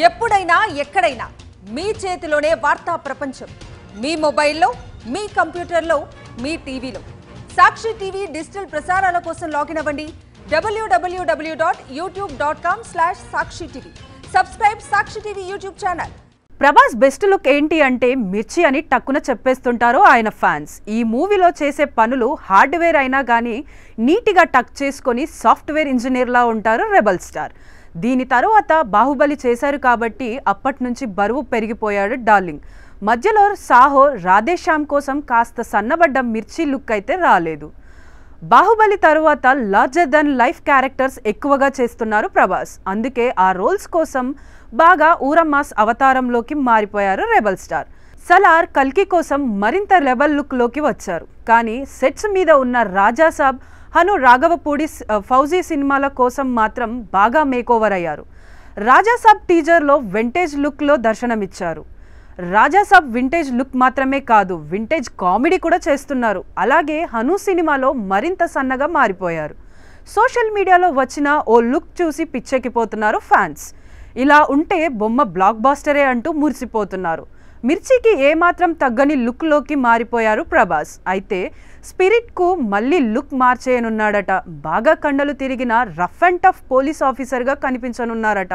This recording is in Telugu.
ఎప్పుడైనా ఎక్కడైనా మీ చేతిలోనే వార్తా ప్రపంచం. మీ మొబైల్లో, మీ కంప్యూటర్లో, మీ టీవీలో. సాక్షి టీవీ డిజిటల్ ప్రసారాల కోసం లాగిన్ అవ్వండి www.youtube.com/sakshitv. Subscribe Sakshi TV YouTube channel. Prabhas best look ఏంటి అంటే మిర్చి అని టక్కున చెప్పేస్తుంటారు ఆయన ఫ్యాన్స్. ఈ మూవీలో చేసే పనులు హార్డ్వేర్ అయినా కానీ నీట్గా టక్ చేసుకొని సాఫ్ట్వేర్ ఇంజనీర్లా ఉంటారు రెబల్ స్టార్. దీని తర్వాత బాహుబలి చేశారు కాబట్టి అప్పటి నుంచి బరువు పెరిగిపోయాడు డార్లింగ్. మధ్యలో సాహో, రాధేశ్యామ్ కోసం కాస్త సన్నబడ్డ మిర్చి లుక్ అయితే రాలేదు. బాహుబలి తరువాత లార్జర్ దెన్ లైఫ్ క్యారెక్టర్స్ ఎక్కువగా చేస్తున్నారు ప్రభాస్. అందుకే ఆ రోల్స్ కోసం బాగా ఊరమ్మాస్ అవతారంలోకి మారిపోయారు రెబల్ స్టార్. సలార్, కల్కి కోసం మరింత రెబల్ లుక్లోకి వచ్చారు. కానీ సెట్స్ మీద ఉన్న రాజాసాబ్, హను రాఘవపూడి, ఫౌజీ సినిమాల కోసం మాత్రం బాగా మేకోవర్ అయ్యారు. రాజాసాబ్ టీజర్లో వింటేజ్ లుక్లో దర్శనమిచ్చారు. రాజాసాబ్ వింటేజ్ లుక్ మాత్రమే కాదు, వింటేజ్ కామెడీ కూడా చేస్తున్నారు. అలాగే హను సినిమాలో మరింత సన్నగా మారిపోయారు. సోషల్ మీడియాలో వచ్చిన ఓ లుక్ చూసి పిచ్చెక్కిపోతున్నారు ఫ్యాన్స్. ఇలా ఉంటే బొమ్మ బ్లాక్ బాస్టరే అంటూ మురిసిపోతున్నారు. మిర్చికి ఏమాత్రం తగ్గని లుక్లోకి మారిపోయారు ప్రభాస్. అయితే స్పిరిట్కు మళ్ళీ లుక్ మార్చేయనున్నాడట. బాగా కండలు తిరిగిన రఫ్ అండ్ టఫ్ పోలీస్ ఆఫీసర్గా కనిపించనున్నారట.